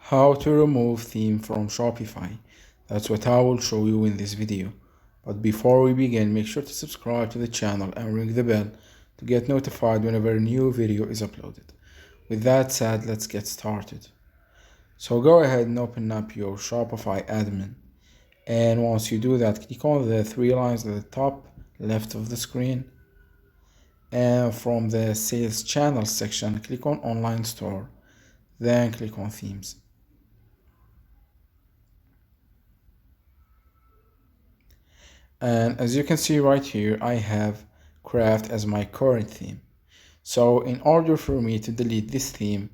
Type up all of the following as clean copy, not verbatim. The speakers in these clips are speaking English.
How to remove theme from Shopify. That's what I will show you in this video. But before we begin, make sure to subscribe to the channel and ring the bell to get notified whenever a new video is uploaded. With that said, let's get started. So go ahead and open up your Shopify admin. And once you do that, click on the three lines at the top left of the screen. And from the sales channel section, click on online store. Then click on themes. And as you can see right here, I have craft as my current theme. So in order for me to delete this theme,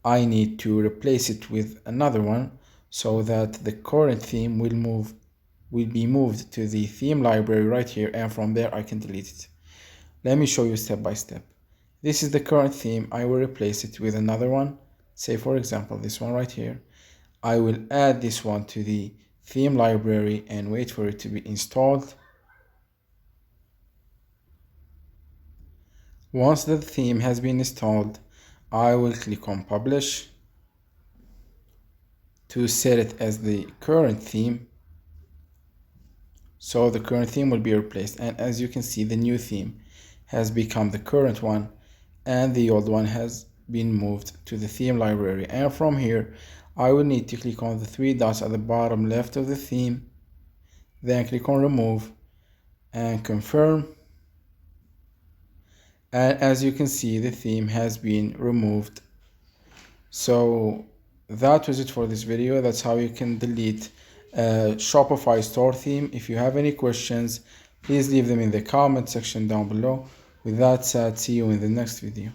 I need to replace it with another one so that the current theme will be moved to the theme library right here, and from there I can delete it. Let me show you step by step. This is the current theme. I will replace it with another one. Say for example this one right here. I will add this one to the theme library and wait for it to be installed. Once the theme has been installed, I will click on publish to set it as the current theme. So the current theme will be replaced, and as you can see, the new theme has become the current one and the old one has been moved to the theme library. And from here I will need to click on the three dots at the bottom left of the theme, then click on remove and confirm. And as you can see, the theme has been removed. So that was it for this video. That's how you can delete a Shopify store theme. If you have any questions, please leave them in the comment section down below. With that said, see you in the next video.